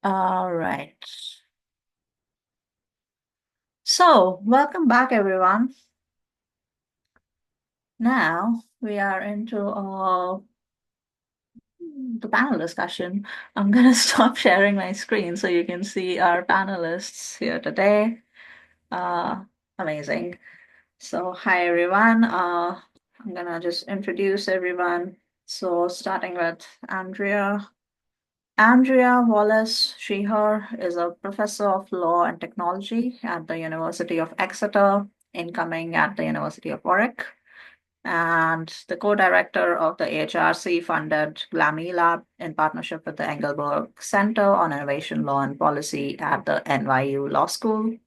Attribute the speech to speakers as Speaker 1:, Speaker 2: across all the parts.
Speaker 1: All right. So, welcome back, everyone. Now we are into the panel discussion. I'm going to stop sharing my screen so you can see our panelists here today. Uh, Amazing. So, hi, everyone. I'm going to just introduce everyone. So, starting with Andrea. Andrea Wallace, she, her, is a professor of law and technology at the University of Exeter, incoming at the University of Warwick, and the co-director of the HRC-funded GLAMI Lab in partnership with the Engelberg Center on Innovation Law and Policy at the NYU Law School.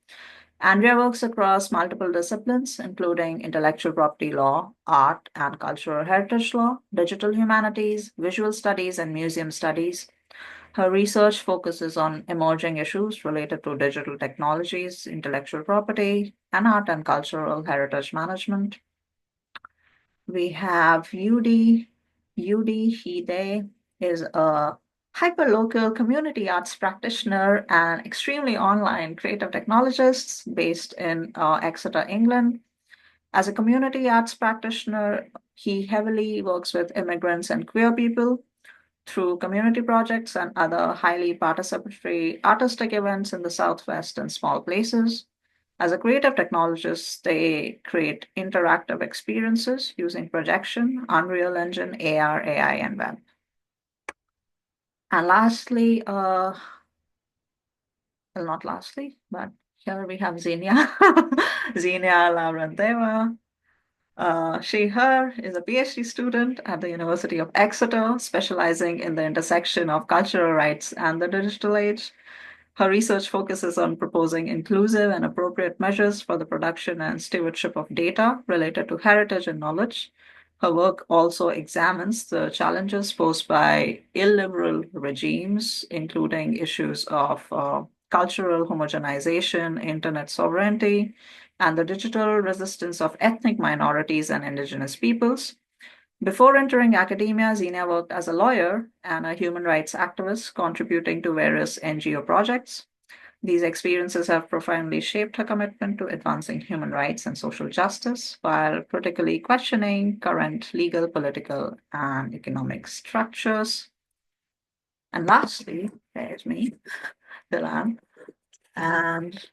Speaker 1: Andrea works across multiple disciplines, including intellectual property law, art and cultural heritage law, digital humanities, visual studies, and museum studies. Her research focuses on emerging issues related to digital technologies, intellectual property, and art and cultural heritage management. We have UD. UD Hide is a hyperlocal community arts practitioner and extremely online creative technologist based in Exeter, England. As a community arts practitioner, he heavily works with immigrants and queer people through community projects and other highly participatory artistic events in the Southwest and small places. As a creative technologist, they create interactive experiences using projection, Unreal Engine, AR, AI, and web. And lastly, well, not lastly, but here we have Xenia. Xenia Lavrenteva. She, her is a PhD student at the University of Exeter, specializing in the intersection of cultural rights and the digital age. Her research focuses on proposing inclusive and appropriate measures for the production and stewardship of data related to heritage and knowledge. Her work also examines the challenges posed by illiberal regimes, including issues of cultural homogenization, internet sovereignty, and the digital resistance of ethnic minorities and indigenous peoples. Before entering academia, Zina worked as a lawyer and a human rights activist, contributing to various NGO projects. These experiences have profoundly shaped her commitment to advancing human rights and social justice while critically questioning current legal, political, and economic structures. And lastly, there's me, Dylan, and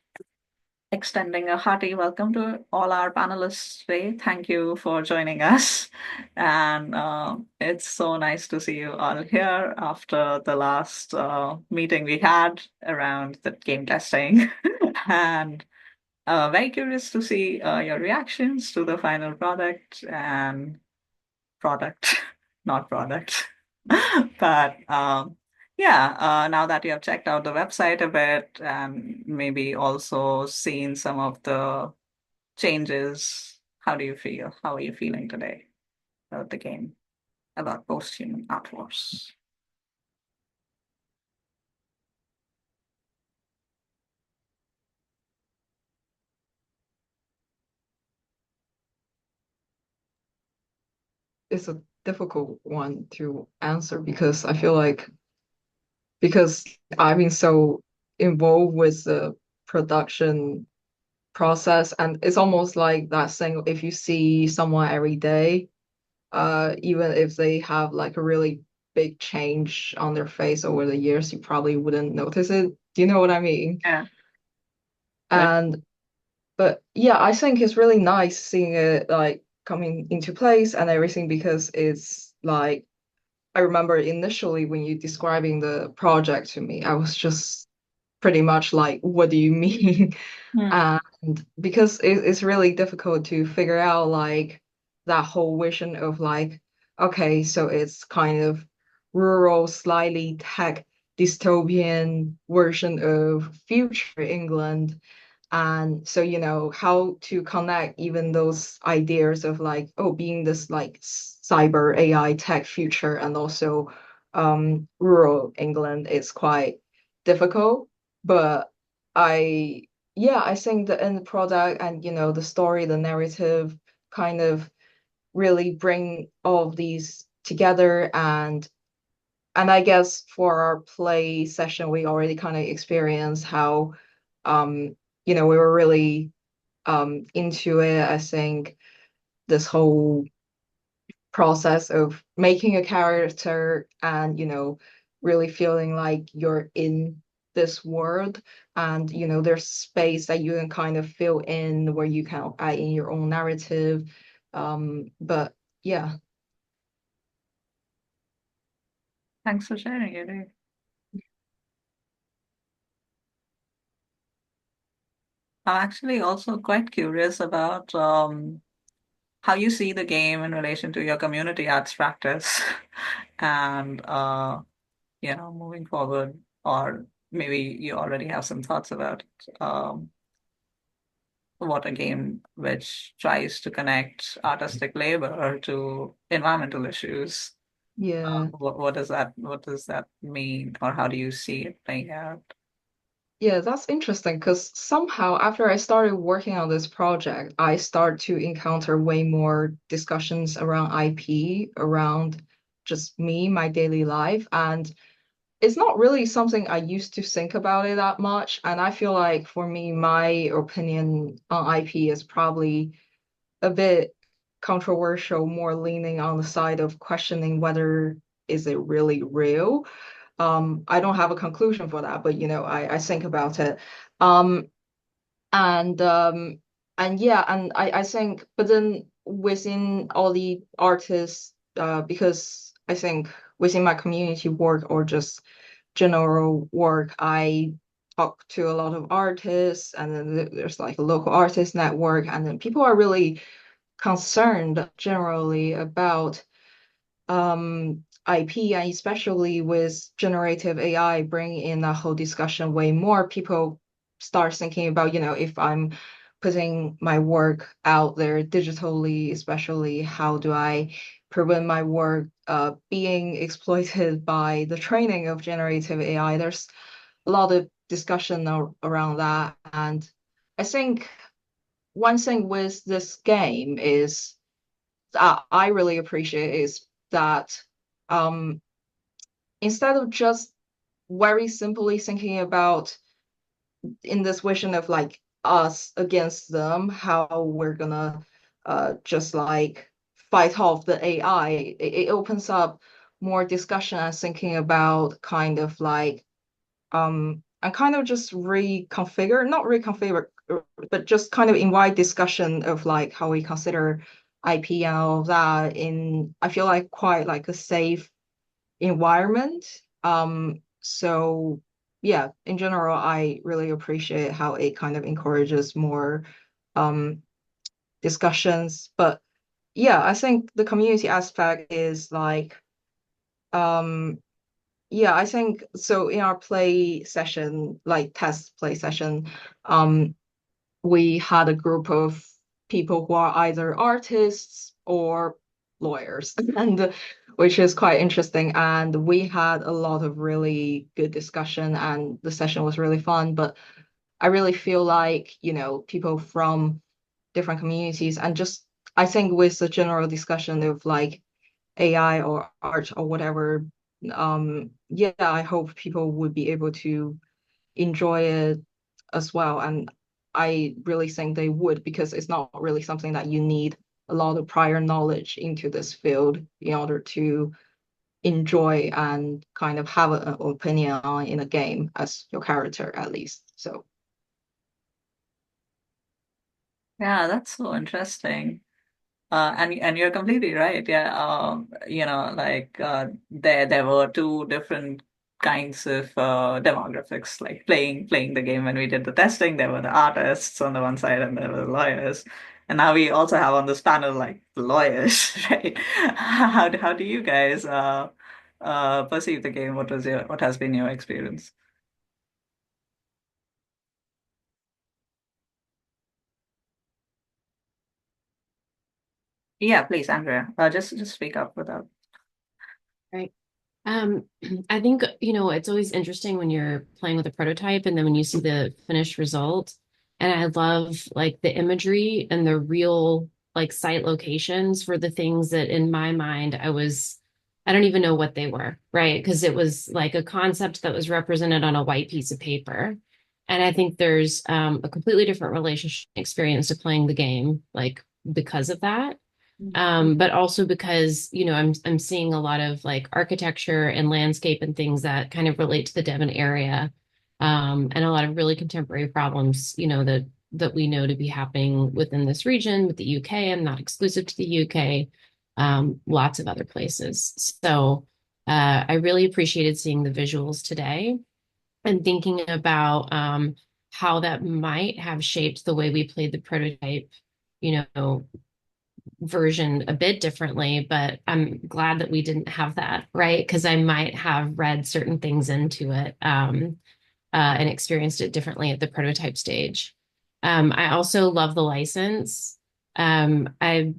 Speaker 1: extending a hearty welcome to all our panelists today. Thank you for joining us. And it's so nice to see you all here after the last meeting we had around the game testing. And very curious to see your reactions to the final product and product, not product. But yeah, now that you have checked out the website a bit and maybe also seen some of the changes, how do you feel? How are you feeling today about the game, about post-human art wars?
Speaker 2: It's a difficult one to answer because I feel like because I've been so involved with the production process, and it's almost like that saying, if you see someone every day, even if they have like a really big change on their face over the years, you probably wouldn't notice it. Do you know what I mean?
Speaker 1: Yeah, good.
Speaker 2: And but yeah, I think it's really nice seeing it like coming into place and everything because it's like I remember initially when you describing the project to me, I was just pretty much like, what do you mean?
Speaker 1: Hmm.
Speaker 2: And because it's really difficult to figure out like that whole vision of like, okay, so it's kind of rural, slightly tech dystopian version of future England. And so, how to connect even those ideas of like, oh, being this like cyber AI tech future and also rural England is quite difficult. But I, yeah, I think the end product and, the story, the narrative kind of really bring all of these together. And and I guess for our play session, we already kind of experienced how, um, we were really into it. I think this whole process of making a character and, really feeling like you're in this world and, there's space that you can kind of fill in where you can add in your own narrative. But yeah,
Speaker 1: Thanks for sharing it. I'm actually also quite curious about how you see the game in relation to your community arts practice and moving forward, or maybe you already have some thoughts about what a game which tries to connect artistic labor to environmental issues.
Speaker 2: yeah.
Speaker 1: What does that mean, or how do you see it playing out?
Speaker 2: Yeah, that's interesting because somehow after I started working on this project, I start to encounter way more discussions around IP, around just me, my daily life. And it's not really something I used to think about it that much. And I feel like for me, my opinion on IP is probably a bit controversial, more leaning on the side of questioning whether is it really real. I don't have a conclusion for that, but I think about it. Um, and yeah, and I think, but then within all the artists, because I think within my community work or just general work, I talk to a lot of artists, and then there's like a local artist network, and then people are really concerned generally about IP, and especially with generative AI bringing in that whole discussion way more, people start thinking about, if I'm putting my work out there digitally, especially how do I prevent my work being exploited by the training of generative AI? There's a lot of discussion around that. And I think one thing with this game is that I really appreciate is that um, instead of just very simply thinking about in this vision of like us against them, how we're gonna just like fight off the AI, it opens up more discussion and thinking about kind of like and kind of just reconfigure, not reconfigure, but just kind of invite discussion of like how we consider IP and all of that in, I feel like quite like a safe environment. So yeah, in general, I really appreciate how it kind of encourages more um discussions. But yeah, I think the community aspect is like um yeah, I think so in our play session, like test play session, um, we had a group of people who are either artists or lawyers, and which is quite interesting. And we had a lot of really good discussion, and the session was really fun. But I really feel like, people from different communities and just I think with the general discussion of like AI or art or whatever, yeah, I hope people would be able to enjoy it as well. And I really think they would because it's not really something that you need a lot of prior knowledge into this field in order to enjoy and kind of have an opinion on in a game as your character at least. So
Speaker 1: Yeah, that's so interesting. And you're completely right. Yeah. Like there were two different kinds of demographics, like playing the game when we did the testing. There were the artists on the one side, and there were the lawyers. And now we also have on this panel like the lawyers, right? How do you guys perceive the game? What has been your experience? Yeah, please, Andrea. Just speak up without.
Speaker 3: Right. Um, I think, it's always interesting when you're playing with a prototype and then when you see the finished result. And I love like the imagery and the real like site locations for the things that in my mind I was I don't even know what they were, right? Because it was like a concept that was represented on a white piece of paper. And I think there's a completely different relationship experience to playing the game, like because of that.
Speaker 1: Mhm.
Speaker 3: But also because, I'm seeing a lot of like architecture and landscape and things that kind of relate to the Devon area, and a lot of really contemporary problems, that we know to be happening within this region with the UK and not exclusive to the UK, lots of other places. So I really appreciated seeing the visuals today and thinking about how that might have shaped the way we played the prototype, you know, version a bit differently, but I'm glad that we didn't have that, right? Because I might have read certain things into it, and experienced it differently at the prototype stage. I also love the license. I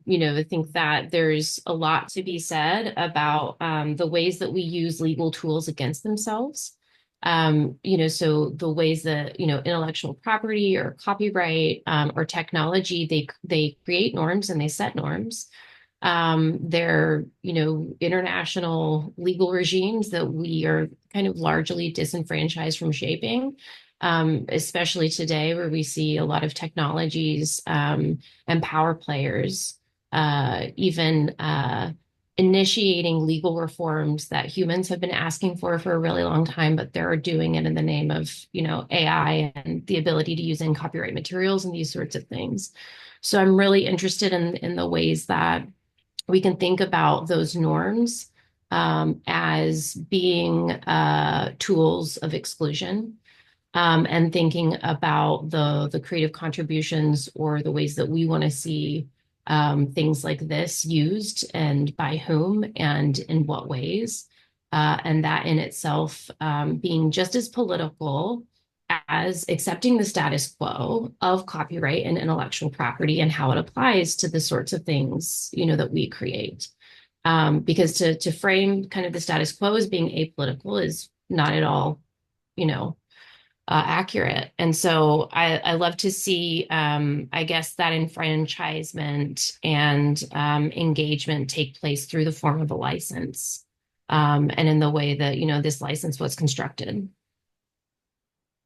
Speaker 3: think that there's a lot to be said about the ways that we use legal tools against themselves. So the ways that, intellectual property or copyright, or technology, they create norms and they set norms. They're, international legal regimes that we are kind of largely disenfranchised from shaping, especially today where we see a lot of technologies, and power players, even initiating legal reforms that humans have been asking for a really long time, but they're doing it in the name of, AI and the ability to use in copyright materials and these sorts of things. So I'm really interested in the ways that we can think about those norms, as being tools of exclusion, and thinking about the creative contributions or the ways that we want to see things like this used and by whom and in what ways. And that in itself, being just as political as accepting the status quo of copyright and intellectual property and how it applies to the sorts of things, that we create. Because to frame kind of the status quo as being apolitical is not at all, you know, accurate. And so I love to see, I guess, that enfranchisement and engagement take place through the form of a license, and in the way that, this license was constructed.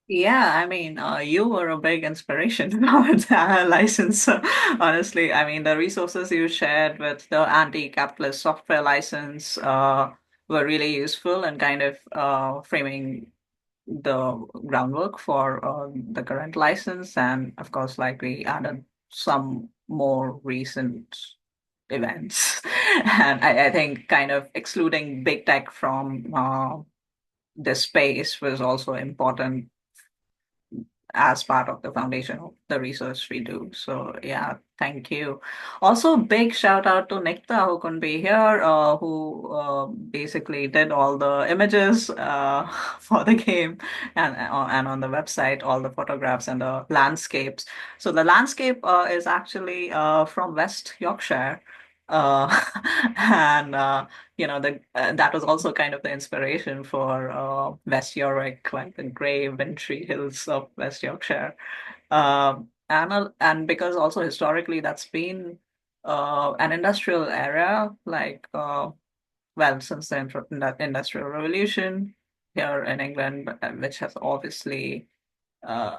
Speaker 1: Yeah, I mean, you were a big inspiration about the license. Honestly, I mean, the resources you shared with the anti-capitalist software license were really useful and kind of framing the groundwork for the current license. And of course, like we added some more recent events. And I think kind of excluding big tech from the space was also important as part of the foundation of the research we do. So yeah, thank you. Also, big shout out to Nikta who couldn't be here, who basically did all the images for the game and on the website, all the photographs and the landscapes. So the landscape is actually from West Yorkshire. Uh, and the that was also kind of the inspiration for West York, like the grey wintry hills of West Yorkshire. And because also historically that's been an industrial area, like well, since the Industrial Revolution here in England, which has obviously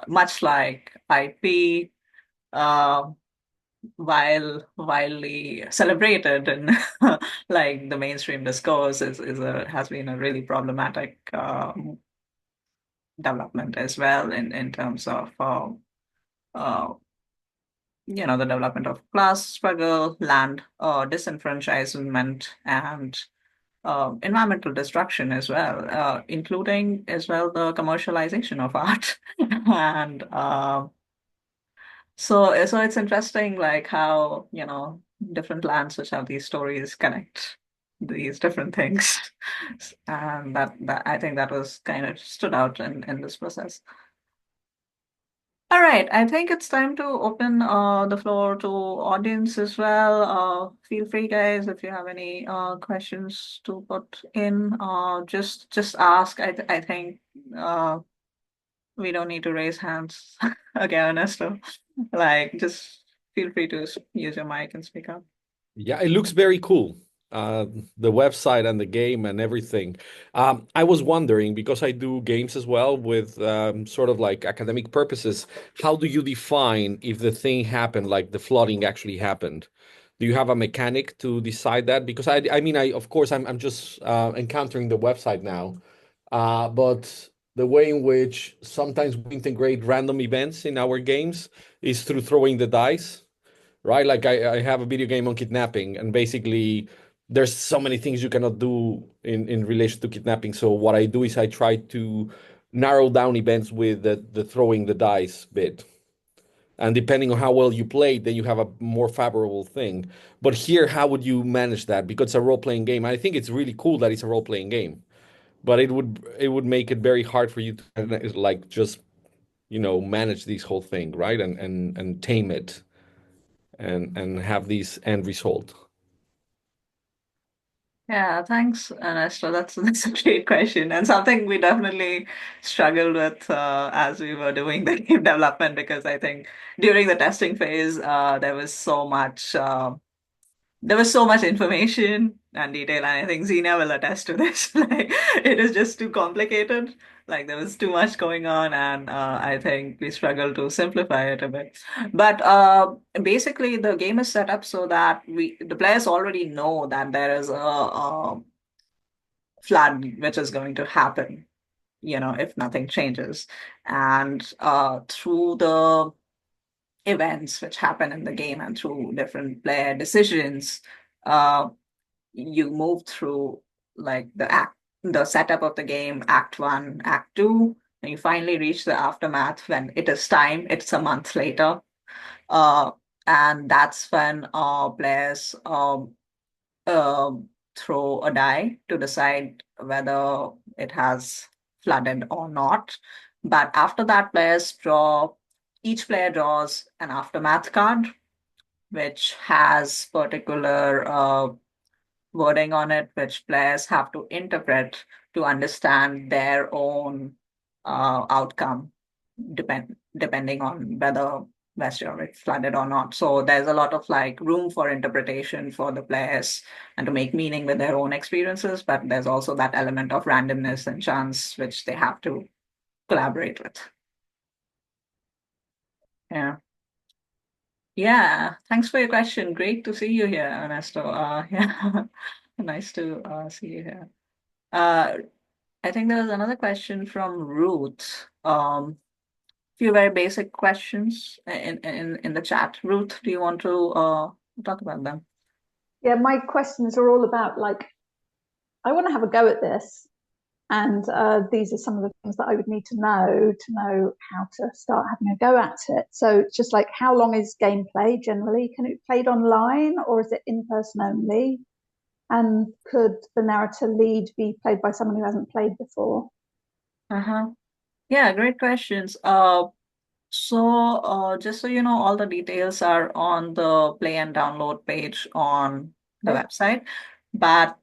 Speaker 1: much like IP. Uh, while widely celebrated and like the mainstream discourse has been a really problematic development as well in terms of uh, the development of class struggle, land disenfranchisement, and environmental destruction as well, including as well the commercialization of art and so it's interesting, like how, different lands which have these stories connect these different things. And that I think that was kind of stood out in this process. All right, I think it's time to open the floor to audience as well. Feel free, guys, if you have any questions to put in, just ask. I think uh, we don't need to raise hands again, Ernesto. Like, just feel free to use your mic and speak up.
Speaker 4: Yeah, it looks very cool. uh, the website and the game and everything. I was wondering, because I do games as well with sort of like academic purposes, how do you define if the thing happened, like the flooding actually happened? Do you have a mechanic to decide that? Because I mean, of course, I'm just encountering the website now, but the way in which sometimes we integrate random events in our games is through throwing the dice, right? Like I have a video game on kidnapping, and basically there's so many things you cannot do in relation to kidnapping. So what I do is I try to narrow down events with the throwing the dice bit. And depending on how well you play, then you have a more favorable thing. But here, how would you manage that? Because it's a role-playing game. I think it's really cool that it's a role-playing game, but it would make it very hard for you to like just manage this whole thing, right? And tame it and have these end result.
Speaker 1: Yeah, thanks, Ernesto. That's a great question, and something we definitely struggled with as we were doing the game development, because I think during the testing phase, there was so much information and detail, and I think Xenia will attest to this. Like, it is just too complicated. Like, there was too much going on, and I think we struggled to simplify it a bit. But basically, the game is set up so that the players already know that there is a flood which is going to happen, if nothing changes. And through the events which happen in the game and through different player decisions, uh, you move through like the setup of the game, Act One, Act Two, and you finally reach the aftermath when it is time. It's a month later, uh, and that's when players throw a die to decide whether it has flooded or not. But after that, each player draws an aftermath card, which has particular wording on it, which players have to interpret to understand their own outcome, depending on whether West flooded or not. So there's a lot of like room for interpretation for the players and to make meaning with their own experiences, but there's also that element of randomness and chance which they have to collaborate with. Yeah. Yeah, thanks for your question. Great to see you here, Ernesto. Yeah, nice to see you here. Uh, I think there was another question from Ruth. Few very basic questions in the chat. Ruth, do you want to talk about them?
Speaker 5: Yeah, my questions are all about like, I want to have a go at this, and these are some of the things that I would need to know how to start having a go at it. So it's just like, how long is gameplay generally? Can it be played online, or is it in person only? And could the narrator lead be played by someone who hasn't played before?
Speaker 1: Uh-huh. Yeah, great questions. Just so you know, all the details are on the play and download page on the
Speaker 5: Okay.
Speaker 1: website. But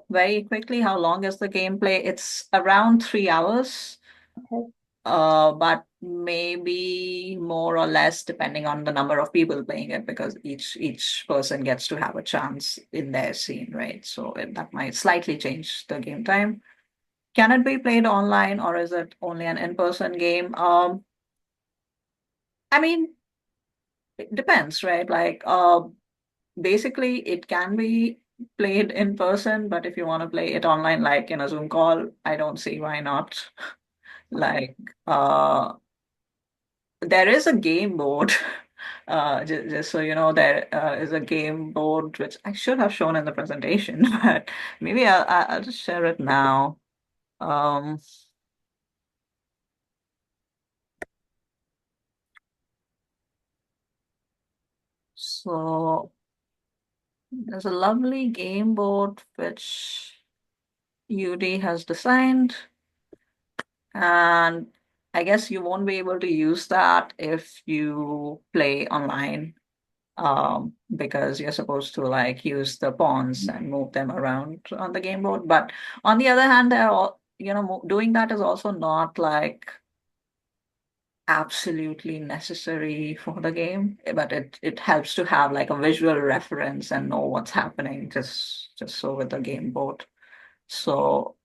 Speaker 1: very quickly, how long is the gameplay? It's around 3 hours.
Speaker 5: Okay.
Speaker 1: But maybe more or less depending on the number of people playing it, because each person gets to have a chance in their scene, right? So that might slightly change the game time. Can it be played online, or is it only an in-person game? I mean, it depends, right? Like, basically, it can be played in person, but if you want to play it online, like in a Zoom call, I don't see why not. Like, there is a game board. Just so you know, there is a game board which I should have shown in the presentation, but maybe I'll just share it now. Um, so there's a lovely game board which UD has designed, and I guess you won't be able to use that if you play online, because you're supposed to like use the pawns and move them around on the game board. But on the other hand, doing that is also not like absolutely necessary for the game, but it helps to have like a visual reference and know what's happening just so with the game board. So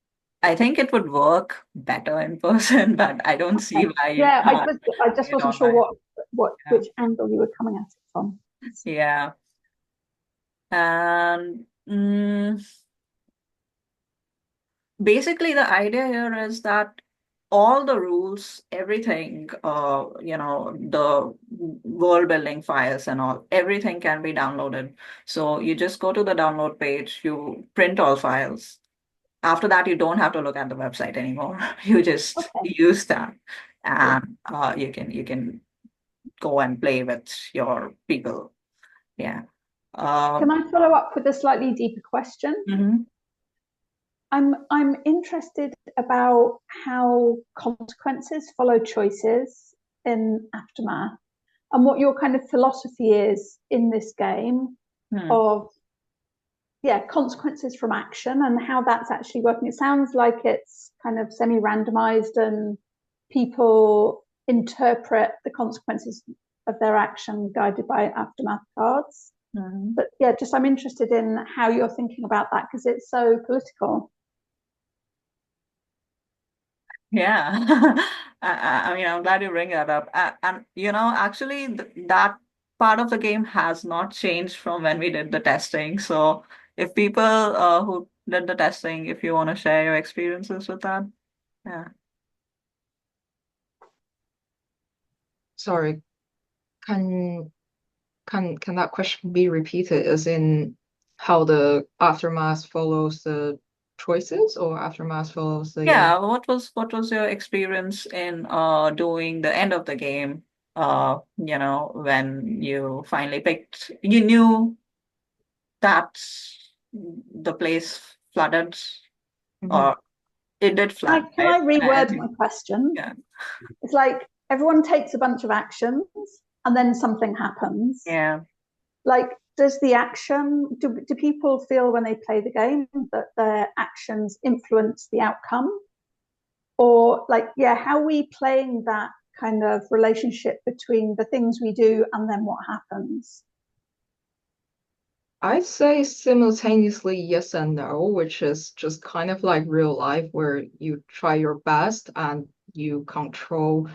Speaker 1: I think it would work better in person, but I don't see
Speaker 5: Okay.
Speaker 1: why you
Speaker 5: Yeah,
Speaker 1: can't
Speaker 5: I
Speaker 1: do
Speaker 5: just
Speaker 1: it
Speaker 5: wasn't sure
Speaker 1: online. Yeah.
Speaker 5: which angle you were coming at it from.
Speaker 1: Yeah. And basically the idea here is that all the rules, everything, the world building files and all, everything can be downloaded. So you just go to the download page, you print all files. After that, you don't have to look at the website anymore. You just
Speaker 5: Okay.
Speaker 1: use that,
Speaker 5: Yeah.
Speaker 1: and you can go and play with your people. Yeah.
Speaker 5: Can
Speaker 1: Um,
Speaker 5: I follow up with a slightly deeper question?
Speaker 1: mhm.
Speaker 5: I'm interested about how consequences follow choices in Aftermath, and what your kind of philosophy is in this game
Speaker 1: Hmm.
Speaker 5: of consequences from action and how that's actually working. It sounds like it's kind of semi-randomized and people interpret the consequences of their action guided by Aftermath cards.
Speaker 1: Mhm.
Speaker 5: But yeah, just I'm interested in how you're thinking about that because it's so political.
Speaker 1: Yeah. I mean, I'm glad you bring that up. And actually, that part of the game has not changed from when we did the testing. So if people who did the testing, if you want to share your experiences with that, yeah.
Speaker 2: Sorry, can can that question be repeated as in how the aftermath follows the choices or aftermath follows the
Speaker 1: Yeah, what was your experience in doing the end of the game? When you finally picked, you knew that the place flooded,
Speaker 2: Mhm.
Speaker 1: or it did flood,
Speaker 5: Can
Speaker 1: right?
Speaker 5: I
Speaker 1: I
Speaker 5: reword my
Speaker 1: think,
Speaker 5: question?
Speaker 1: yeah.
Speaker 5: It's like everyone takes a bunch of actions and then something happens.
Speaker 1: Yeah.
Speaker 5: Like, does the action, do people feel when they play the game that their actions influence the outcome? Or, like, yeah, how are we playing that kind of relationship between the things we do and then what happens?
Speaker 2: I'd say simultaneously yes and no, which is just kind of like real life where you try your best and you control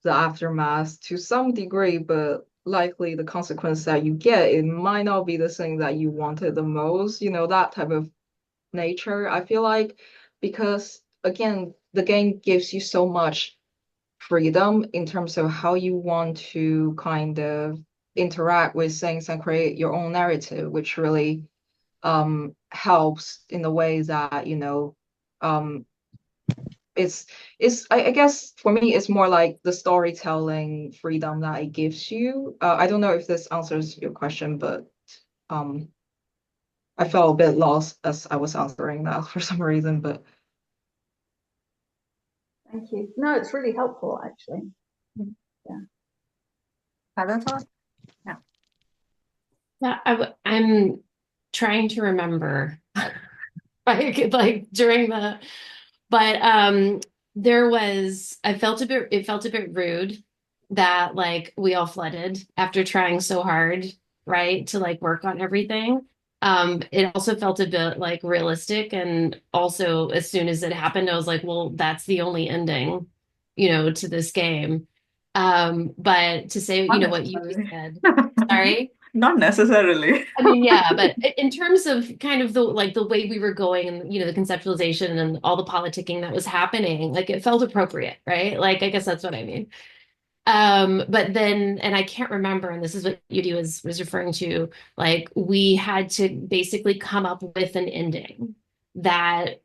Speaker 2: the aftermath to some degree, but likely the consequence that you get, it might not be the thing that you wanted the most, that type of nature. I feel like because again, the game gives you so much freedom in terms of how you want to kind of interact with things and create your own narrative, which really helps in the way that, um I guess for me it's more like the storytelling freedom that it gives you. I don't know if this answers your question, but um I felt a bit lost as I was answering that for some reason, but
Speaker 5: Thank you. No, it's really helpful, actually. Yeah.
Speaker 1: Other thought? Yeah.
Speaker 3: Yeah, I'm trying to remember like during the but there was it felt a bit rude that like we all flooded after trying so hard, right, to like work on everything. It also felt a bit like realistic, and also as soon as it happened, I was like, well, that's the only ending, to this game. But to say,
Speaker 1: Not
Speaker 3: what you
Speaker 1: necessarily.
Speaker 3: said, sorry.
Speaker 1: Not necessarily.
Speaker 3: I mean, yeah, but in terms of kind of the way we were going and the conceptualization and all the politicking that was happening, like it felt appropriate, right? Like I guess that's what I mean. But then, and I can't remember, and this is what Yudi was referring to, like we had to basically come up with an ending that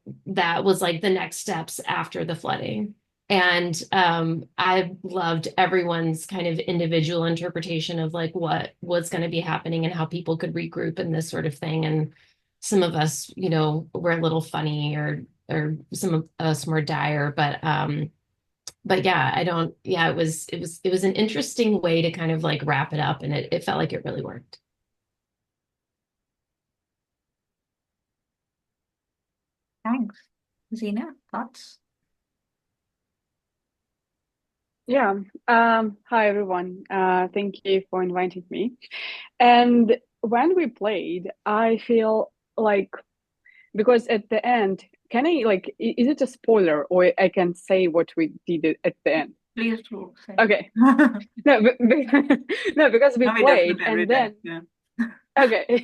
Speaker 3: was like the next steps after the flooding. And I loved everyone's kind of individual interpretation of like what was going to be happening and how people could regroup and this sort of thing. And some of us, were a little funny, or some of us more dire, but yeah, I don't, yeah, it was an interesting way to kind of like wrap it up, and it felt like it really worked.
Speaker 1: Thanks. Zena, thoughts?
Speaker 6: Yeah. Hi everyone. Thank you for inviting me. And when we played, I feel like because at the end, can I like is it a spoiler or I can say what we did at the end?
Speaker 1: Please do say.
Speaker 6: Okay. No, no, because we
Speaker 1: Now we definitely
Speaker 6: played and
Speaker 1: everything.
Speaker 6: then
Speaker 1: Yeah.
Speaker 6: okay.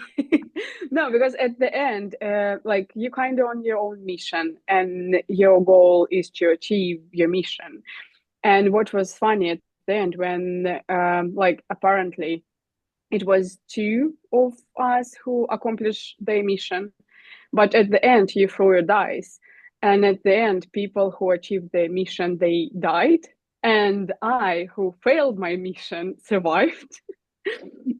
Speaker 6: No, because at the end, like you kind of on your own mission and your goal is to achieve your mission. And what was funny at the end when like apparently it was two of us who accomplished their mission, but at the end you throw your dice, and at the end people who achieved their mission they died, and I who failed my mission survived.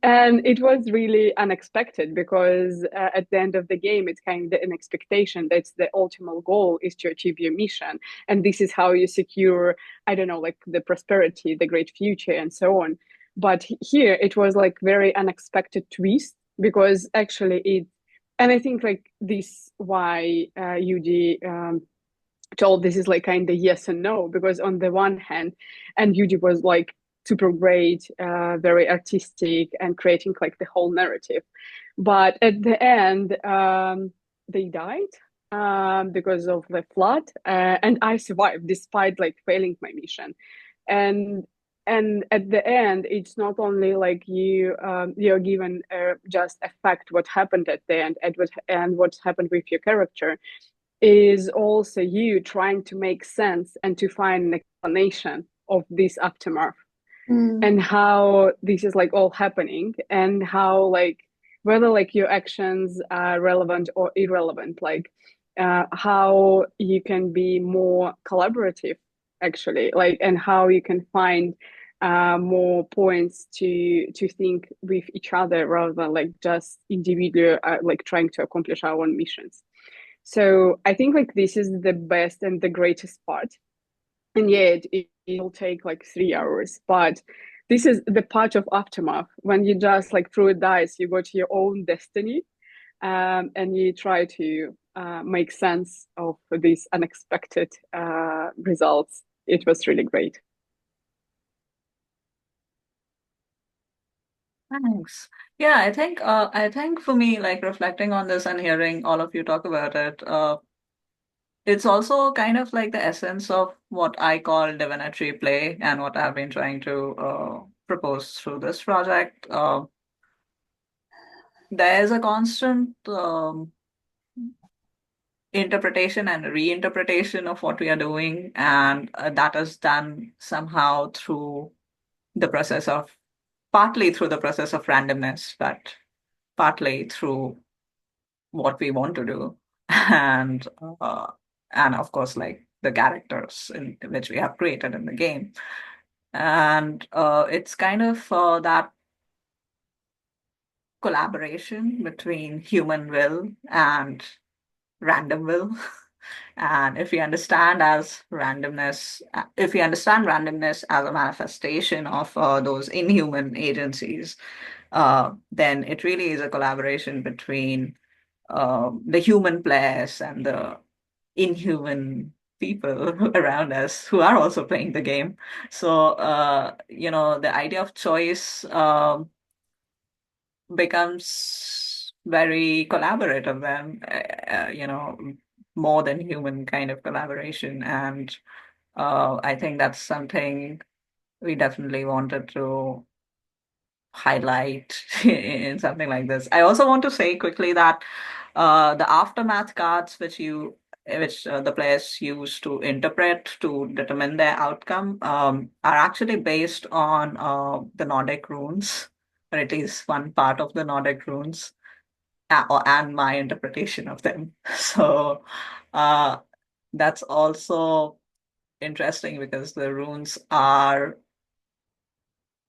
Speaker 6: And it was really unexpected because at the end of the game it's kind of an expectation that the ultimate goal is to achieve your mission, and this is how you secure, I don't know, like the prosperity, the great future, and so on. But here it was like very unexpected twist because actually it, and I think like this why Yuji told this is like kind of yes and no, because on the one hand, and Yuji was like super great, very artistic and creating like the whole narrative, but at the end they died because of the flood, and I survived despite like failing my mission. and and at the end it's not only like you're given just a fact what happened at the end and what happened with your character, is also you trying to make sense and to find an explanation of this aftermath and how this is like all happening, and how like whether like your actions are relevant or irrelevant, like how you can be more collaborative actually, like, and how you can find more points to think with each other rather than like just individual like trying to accomplish our own missions. So I think like this is the best and the greatest part. And yet it will take like 3 hours. But this is the part of aftermath when you just like throw a dice, you go to your own destiny, and you try to make sense of these unexpected results. It was really great.
Speaker 1: Thanks. Yeah, I think for me, like reflecting on this and hearing all of you talk about it, it's also kind of like the essence of what I call divinatory play and what I've been trying to propose through this project. There's a constant interpretation and reinterpretation of what we are doing, and that is done somehow through the process of partly through the process of randomness, but partly through what we want to do, and and of course like the characters in which we have created in the game, and it's kind of that collaboration between human will and random will. And if we understand randomness as a manifestation of those inhuman agencies, then it really is a collaboration between the human players and the inhuman people around us who are also playing the game. So, the idea of choice becomes very collaborative then, more than human kind of collaboration. And I think that's something we definitely wanted to highlight in something like this. I also want to say quickly that the aftermath cards which the players use to interpret to determine their outcome are actually based on the Nordic runes, or at least one part of the Nordic runes, and my interpretation of them. So uh, that's also interesting because the runes are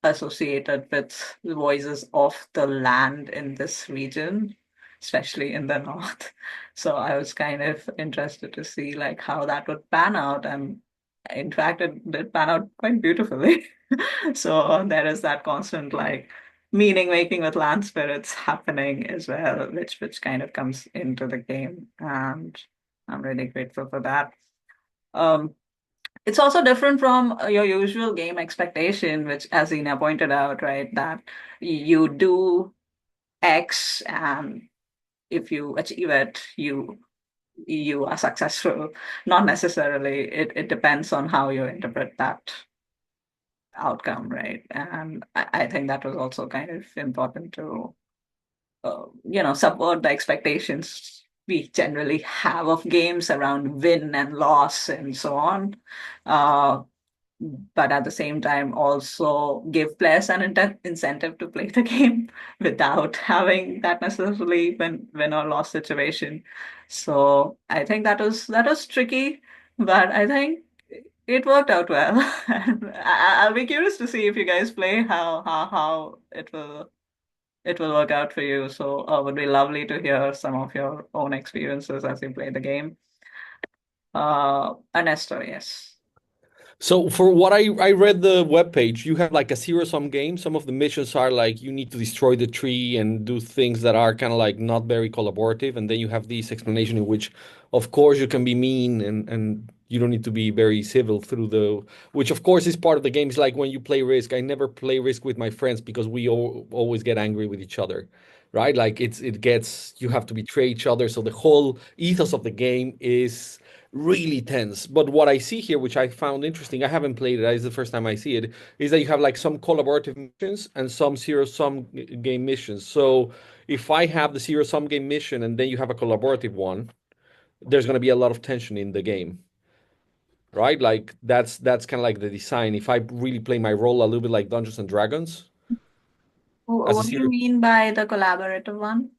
Speaker 1: associated with the voices of the land in this region, especially in the north. So I was kind of interested to see like how that would pan out, and in fact, it did pan out quite beautifully. So there is that constant like meaning making with land spirits happening as well, which kind of comes into the game, and I'm really grateful for that. Um, it's also different from your usual game expectation, which, as Ina pointed out, right, that you do X, and if you achieve it, you are successful. Not necessarily. It depends on how you interpret that outcome, right? And I think that was also kind of important to subvert the expectations we generally have of games around win and loss and so on. Uh, but at the same time, also give players an incentive to play the game without having that necessarily win or loss situation. So I think that was tricky, but I think it worked out well. And I'll be curious to see if you guys play how it will work out for you. So it would be lovely to hear some of your own experiences as you play the game. Ernesto, yes.
Speaker 4: So for what I read the webpage, you have like a zero sum game. Some of the missions are like you need to destroy the tree and do things that are kind of like not very collaborative. And then you have this explanation in which, of course, you can be mean and you don't need to be very civil through the, which of course is part of the game. It's like when you play Risk, I never play Risk with my friends because we always get angry with each other. Right? Like it gets you have to betray each other. So the whole ethos of the game is really tense. But what I see here, which I found interesting, I haven't played it, it's the first time I see it, is that you have like some collaborative missions and some zero sum game missions. So if I have the zero sum game mission and then you have a collaborative one, there's going to be a lot of tension in the game, right? Like that's kind of like the design. If I really play my role a little bit like Dungeons and Dragons as a
Speaker 1: What do you
Speaker 4: zero.
Speaker 1: mean by the collaborative one?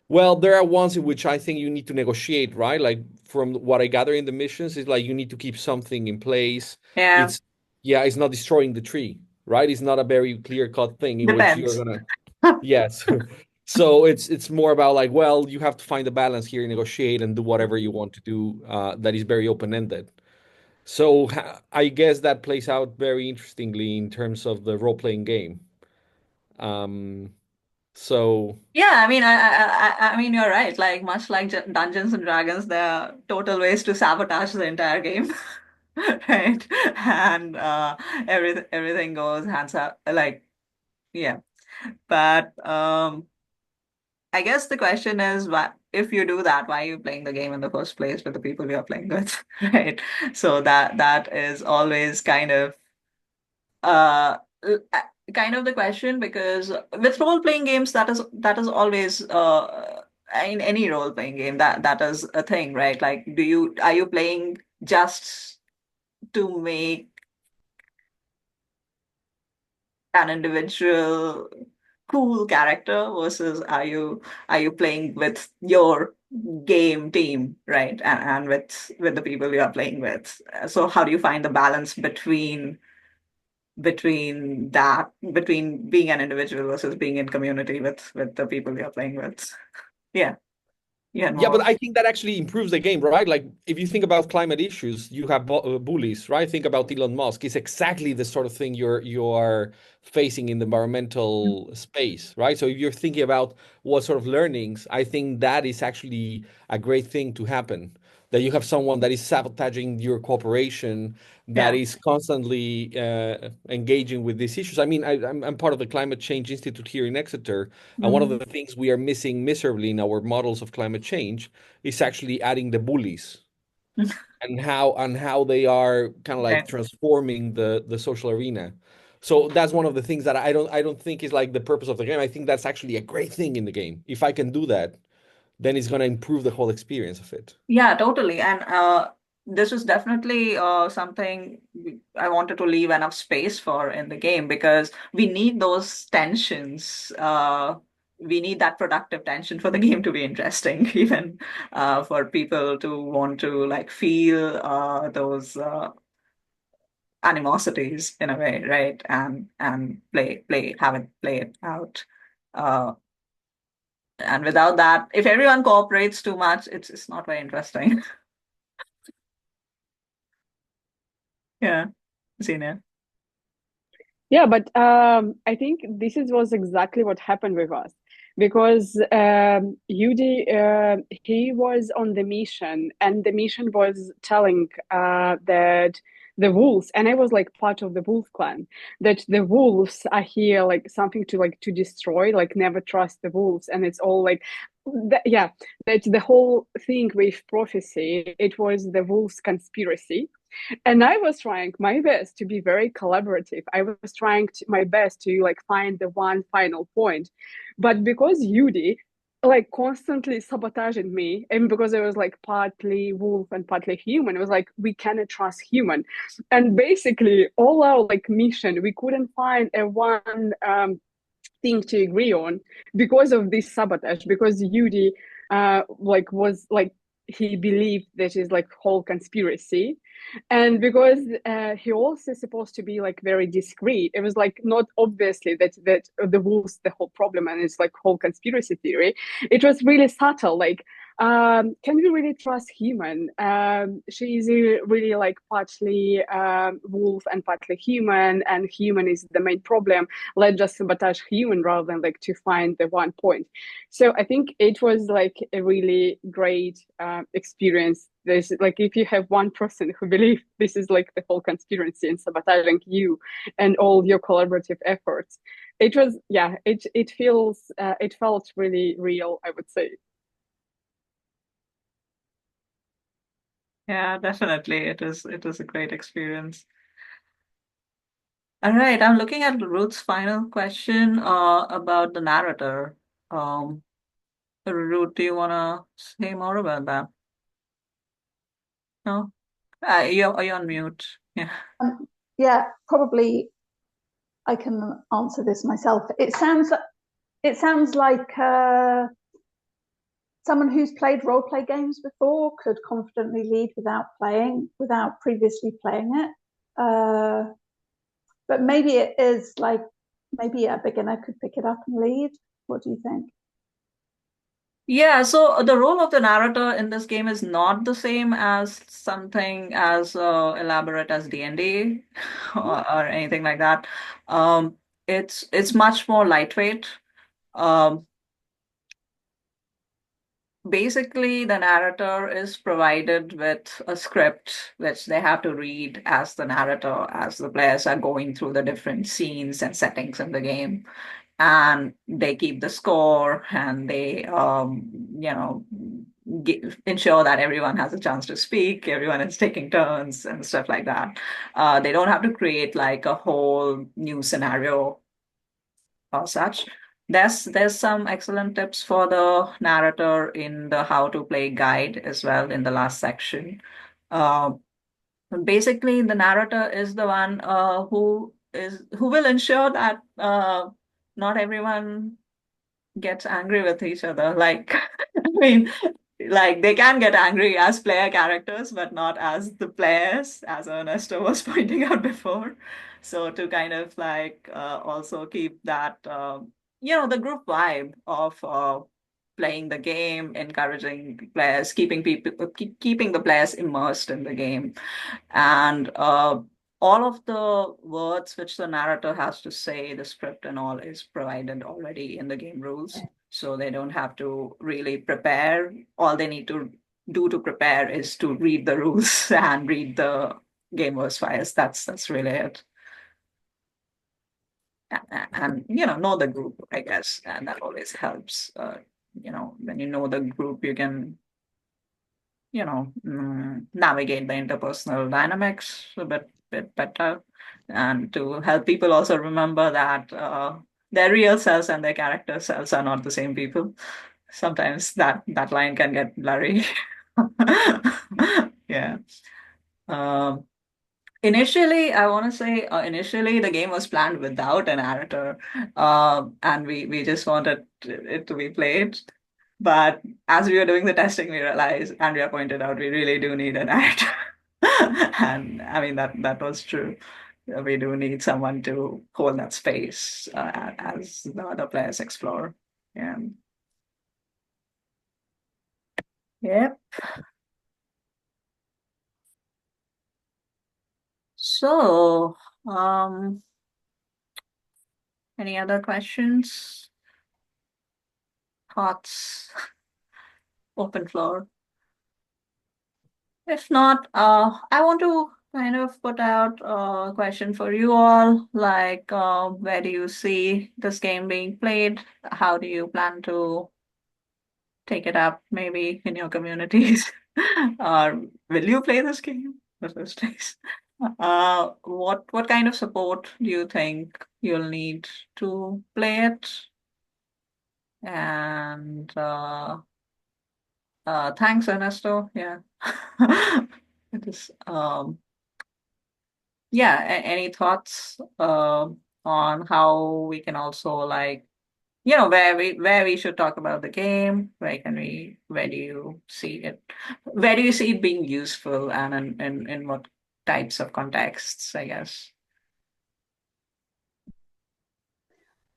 Speaker 4: Well, there are ones in which I think you need to negotiate, right? Like from what I gather in the missions, is like you need to keep something in place.
Speaker 1: Yeah,
Speaker 4: It's yeah, it's not destroying the tree, right? It's not a very clear-cut thing in which you're
Speaker 1: depends.
Speaker 4: gonna yes. So it's more about like, well, you have to find a balance here, negotiate and do whatever you want to do. That is very open-ended. So I guess that plays out very interestingly in terms of the role-playing game. Um, so
Speaker 1: Yeah, I mean, I mean, you're right. Like much like Dungeons and Dragons, there are total ways to sabotage the entire game, right? And everything goes hands up. Like, yeah. But I guess the question is, what if you do that? Why are you playing the game in the first place with the people you're playing with, right? So that is always uh kind of the question, because with role playing games that is always in any role playing game that is a thing, right? Like, are you playing just to make an individual cool character, versus are you playing with your game team, right? And with the people you are playing with. So how do you find the balance between being an individual versus being in community with the people you're playing with? Yeah, you had
Speaker 4: yeah, but
Speaker 1: more.
Speaker 4: I think that actually improves the game, right? Like if you think about climate issues, you have bullies, right? Think about Elon Musk. It's exactly the sort of thing you are facing in the environmental space, right? So if you're thinking about what sort of learnings, I think that is actually a great thing to happen. That you have someone that is sabotaging your cooperation, that
Speaker 1: Yeah.
Speaker 4: is constantly engaging with these issues. I mean, I'm part of the Climate Change Institute here in Exeter, and one of the
Speaker 1: Mhm.
Speaker 4: things we are missing miserably in our models of climate change is actually adding the bullies and how they are kind of like
Speaker 1: Right.
Speaker 4: transforming the social arena. So that's one of the things that I don't think is like the purpose of the game. I think that's actually a great thing in the game. If I can do that, then it's gonna improve the whole experience of it.
Speaker 1: Yeah, totally. And this is definitely something I wanted to leave enough space for in the game, because we need those tensions. We need that productive tension for the game to be interesting, even for people to want to like feel those animosities in a way, right? And have it play it out. Uh, and without that, if everyone cooperates too much, it's not very interesting. Yeah, Zenia.
Speaker 6: Yeah, but I think was exactly what happened with us because Yudi he was on the mission, and the mission was telling that the wolves, and I was like part of the wolf clan, that the wolves are here like something to like to destroy, like never trust the wolves. And it's all like yeah, that the whole thing with prophecy, it was the wolves conspiracy. And I was trying my best to be very collaborative. I was trying my best to like find the one final point. But because Yudi like constantly sabotaging me, and because I was like partly wolf and partly human, it was like we cannot trust human. And basically all our like mission, we couldn't find a one thing to agree on because of this sabotage, because Yudi like was like he believed that is like whole conspiracy. And because he also supposed to be like very discreet, it was like not obviously that the wolves the whole problem and it's like whole conspiracy theory. It was really subtle, like can we really trust human? She is really like partly wolf and partly human, and human is the main problem. Let's just sabotage human rather than like to find the one point. So I think it was like a really great experience. There's like if you have one person who believes this is like the whole conspiracy and sabotaging you and all your collaborative efforts, it was yeah, it feels it felt really real, I would say.
Speaker 1: Yeah, definitely. It was a great experience. All right, I'm looking at Ruth's final question about the narrator. Um, Ruth, do you want to say more about that? No? You're on mute. Yeah.
Speaker 5: Yeah, probably I can answer this myself. It sounds like someone who's played role play games before could confidently lead without previously playing it. But maybe it is like maybe a beginner could pick it up and lead. What do you think?
Speaker 1: Yeah, so the role of the narrator in this game is not the same as something as elaborate as D&D or anything like that. Um, it's much more lightweight. Um, Basically, the narrator is provided with a script which they have to read as the narrator, as the players are going through the different scenes and settings in the game. And they keep the score and they, ensure that everyone has a chance to speak, everyone is taking turns and stuff like that. They don't have to create like a whole new scenario or such. There's some excellent tips for the narrator in the how to play guide as well in the last section. Uh, Basically, the narrator is the one who will ensure that not everyone gets angry with each other. Like, I mean, like they can get angry as player characters, but not as the players, as Ernesto was pointing out before. So to kind of like also keep that the group vibe of playing the game, encouraging players, keeping the players immersed in the game, and all of the words which the narrator has to say, the script and all, is provided already in the game rules. So they don't have to really prepare. All they need to do to prepare is to read the rules and read the game verse files. That's really it. And know the group, I guess, and that always helps. When you know the group, you can navigate the interpersonal dynamics a bit better, and to help people also remember that their real selves and their character selves are not the same people. Sometimes that line can get blurry. Yeah. Um, Initially, I want to say, initially the game was planned without a narrator, and we just wanted it to be played. But as we were doing the testing, we realized, Andrea pointed out, we really do need an actor. And I mean, that was true. We do need someone to hold that space as the other players explore. Yeah. Yep. So, any other questions? Thoughts? Open floor. If not, I want to kind of put out a question for you all, like where do you see this game being played? How do you plan to take it up, maybe in your communities? Or will you play this game in the first place? What kind of support do you think you'll need to play it? And thanks, Ernesto. Yeah. It is yeah, any thoughts on how we can also like, where we should talk about the game? Where do you see it? Where do you see it being useful, and in what types of contexts, I guess?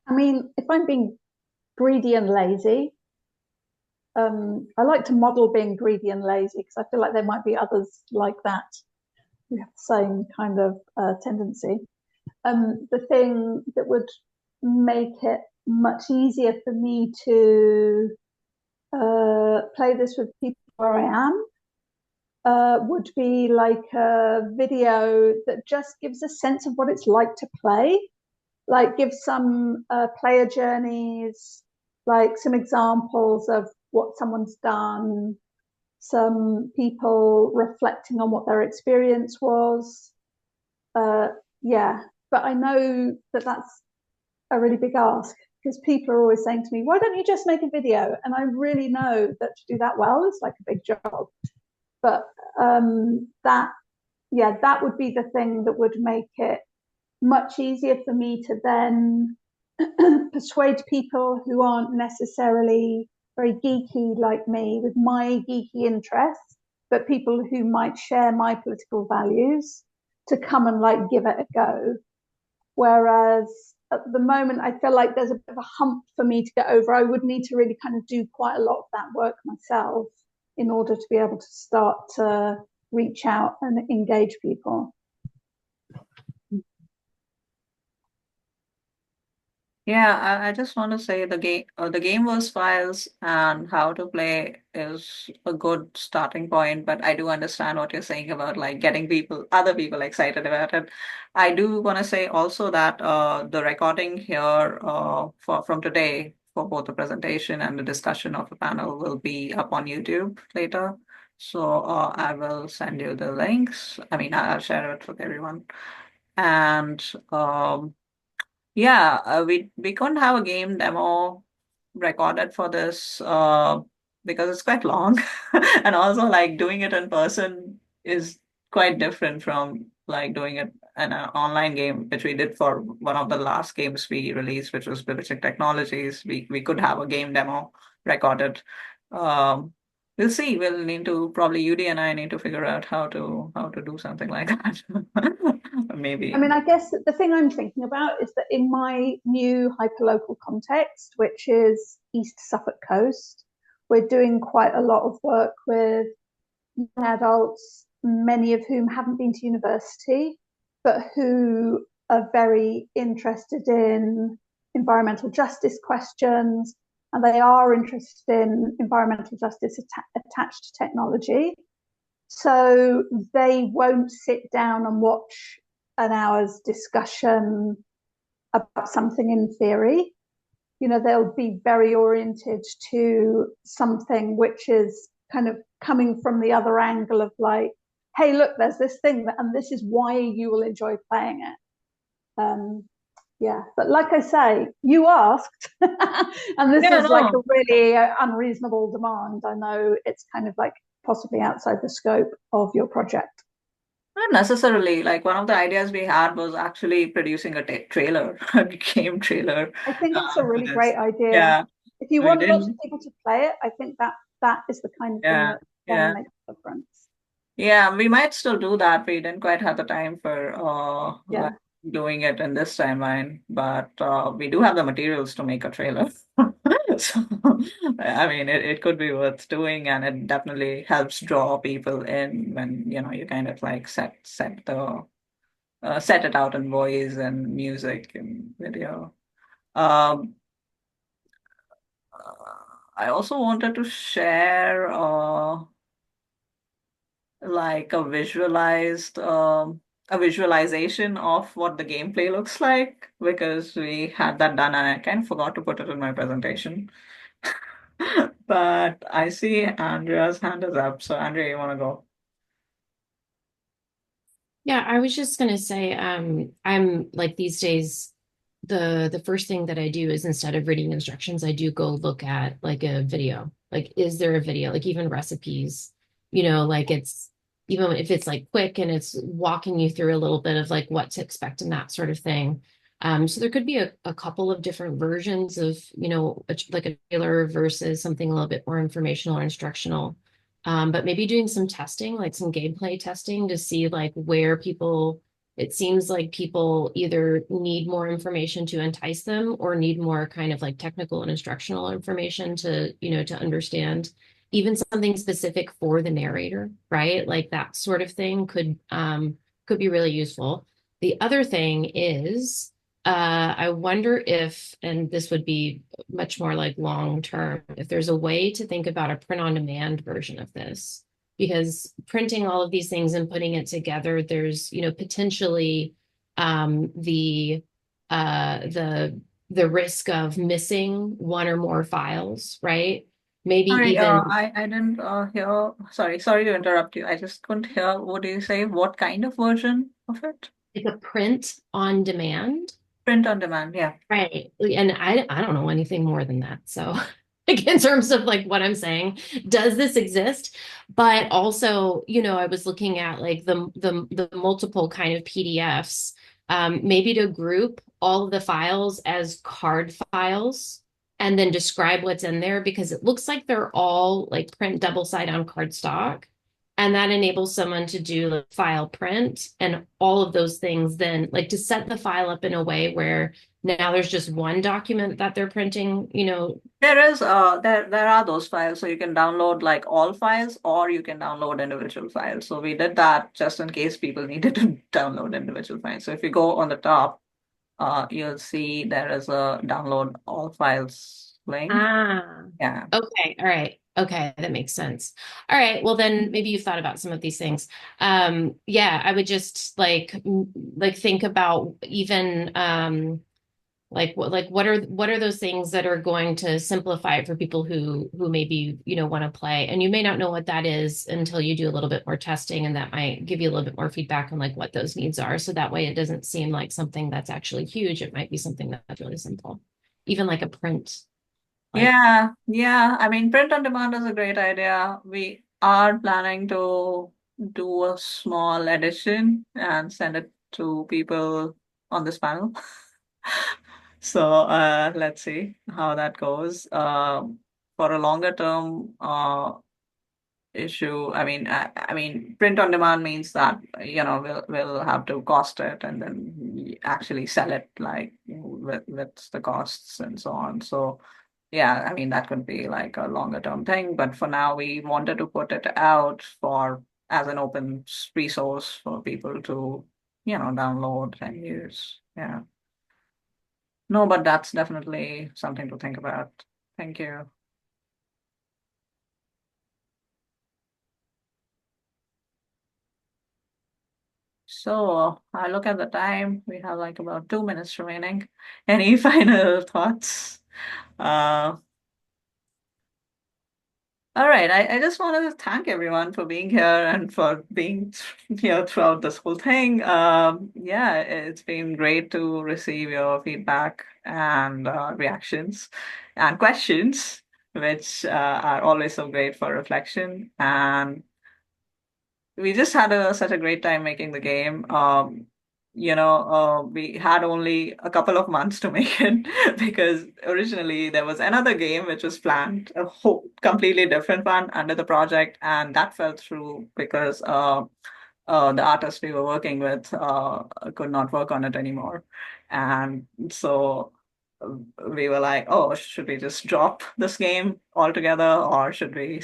Speaker 5: I mean, if I'm being greedy and lazy, I like to model being greedy and lazy because I feel like there might be others like that who have the same kind of tendency. The thing that would make it much easier for me to play this with people where I am would be like a video that just gives a sense of what it's like to play, like give some player journeys, like some examples of what someone's done, some people reflecting on what their experience was. Uh, yeah, but I know that that's a really big ask because people are always saying to me, why don't you just make a video? And I really know that to do that well is like a big job. But that would be the thing that would make it much easier for me to then persuade people who aren't necessarily very geeky like me with my geeky interests, but people who might share my political values to come and like give it a go. Whereas at the moment, I feel like there's a bit of a hump for me to get over. I would need to really kind of do quite a lot of that work myself in order to be able to start to reach out and engage people.
Speaker 1: Yeah, I just want to say the game verse files and how to play is a good starting point, but I do understand what you're saying about like getting other people excited about it. I do want to say also that the recording here from today for both the presentation and the discussion of the panel will be up on YouTube later. So I will send you the links. I mean, I'll share it with everyone. And yeah, we couldn't have a game demo recorded for this because it's quite long, and also like doing it in person is quite different from like doing it in an online game, which we did for one of the last games we released, which was Bewitching Technologies. We could have a game demo recorded. Um, we'll see. We'll need to probably UD and I need to figure out how to do something like that.
Speaker 5: I
Speaker 1: Maybe.
Speaker 5: mean, I guess the thing I'm thinking about is that in my new hyperlocal context, which is East Suffolk Coast, we're doing quite a lot of work with young adults, many of whom haven't been to university, but who are very interested in environmental justice questions, and they are interested in environmental justice attached to technology. So they won't sit down and watch an hour's discussion about something in theory. You know, they'll be very oriented to something which is kind of coming from the other angle of like, hey, look, there's this thing, and this is why you will enjoy playing it. Yeah, but like I say, you asked, and this
Speaker 1: Yeah,
Speaker 5: is like a
Speaker 1: no.
Speaker 5: really unreasonable demand. I know it's kind of like possibly outside the scope of your project.
Speaker 1: Not necessarily. Like one of the ideas we had was actually producing a trailer, a game trailer
Speaker 5: I think it's a
Speaker 1: for
Speaker 5: really
Speaker 1: this.
Speaker 5: great idea.
Speaker 1: Yeah,
Speaker 5: If you
Speaker 1: we
Speaker 5: want lots of
Speaker 1: didn't.
Speaker 5: people to play it, I think that is the kind of thing
Speaker 1: Yeah,
Speaker 5: that then
Speaker 1: yeah,
Speaker 5: makes a difference.
Speaker 1: yeah. We might still do that. We didn't quite have the time for like
Speaker 5: Yeah.
Speaker 1: doing it in this timeline, but we do have the materials to make a trailer. So, I mean, it could be worth doing, and it definitely helps draw people in when you kind of like set it out in voice and music and video. Um, I also wanted to share like a visualization of what the gameplay looks like because we had that done and I kind of forgot to put it in my presentation. But I see Andrea's hand is up. So Andrea, you want to go?
Speaker 3: Yeah, I was just gonna say, I'm like these days, the first thing that I do is instead of reading instructions, I do go look at like a video. Like, is there a video? Like even recipes, like it's even if it's like quick and it's walking you through a little bit of like what to expect and that sort of thing. So there could be a couple of different versions of, like a trailer versus something a little bit more informational or instructional. But maybe doing some testing, like some gameplay testing to see like where it seems like people either need more information to entice them or need more kind of like technical and instructional information to understand even something specific for the narrator, right? Like that sort of thing could be really useful. The other thing is, I wonder if, and this would be much more like long term, if there's a way to think about a print on demand version of this, because printing all of these things and putting it together, there's, potentially the the risk of missing one or more files, right? Maybe
Speaker 1: Sorry,
Speaker 3: even
Speaker 1: I didn't hear. Sorry to interrupt you. I just couldn't hear. What do you say? What kind of version of it?
Speaker 3: like a print on demand.
Speaker 1: Print on demand. Yeah.
Speaker 3: Right. And I don't know anything more than that. So like in terms of like what I'm saying, does this exist? But also, I was looking at like the multiple kind of PDFs, maybe to group all of the files as card files and then describe what's in there because it looks like they're all like print double side on cardstock. And that enables someone to do like file print and all of those things, then like to set the file up in a way where now there's just one document that they're printing,
Speaker 1: There are those files, so you can download like all files or you can download individual files. So we did that just in case people needed to download individual files. So if you go on the top, you'll see there is a download all files link.
Speaker 3: Ah,
Speaker 1: Yeah.
Speaker 3: okay. All right. Okay. That makes sense. All right. Well, then maybe you've thought about some of these things. Yeah, I would just like think about even what are those things that are going to simplify it for people who maybe, want to play. And you may not know what that is until you do a little bit more testing, and that might give you a little bit more feedback on like what those needs are. So that way it doesn't seem like something that's actually huge. It might be something that's really simple. Even like a print. Like,
Speaker 1: Yeah. I mean, print on demand is a great idea. We are planning to do a small edition and send it to people on this panel. So let's see how that goes. For a longer term issue, I mean, print on demand means that we'll have to cost it and then actually sell it like with the costs and so on. So yeah, I mean that could be like a longer term thing, but for now we wanted to put it out for as an open resource for people to download and use. Yeah. No, but that's definitely something to think about. Thank you. So I look at the time. We have like about 2 minutes remaining. Any final thoughts? Uh, all right. I just wanted to thank everyone for being here and for being here throughout this whole thing. Yeah, it's been great to receive your feedback and reactions and questions, which are always so great for reflection. And we just had such a great time making the game. We had only a couple of months to make it because originally there was another game which was planned, a whole completely different one under the project, and that fell through because the artist we were working with could not work on it anymore. And so we were like, oh, should we just drop this game altogether or should we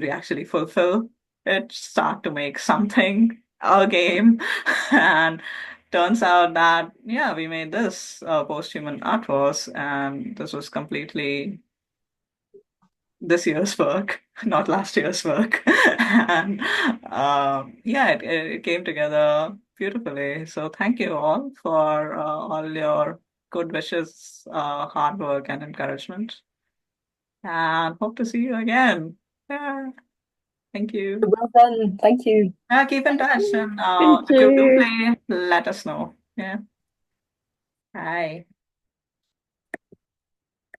Speaker 1: actually fulfill it, start to make something, a game? And turns out that, yeah, we made this Posthuman Art Wars, and this was completely this year's work, not last year's work. And yeah, it came together beautifully. So thank you all for all your good wishes, hard work, and encouragement. And hope to see you again. Yeah, thank you.
Speaker 7: Well done. Thank you.
Speaker 1: Keep in touch, and
Speaker 6: Thank
Speaker 1: if you do
Speaker 6: you.
Speaker 1: play, let us know. Yeah. Bye.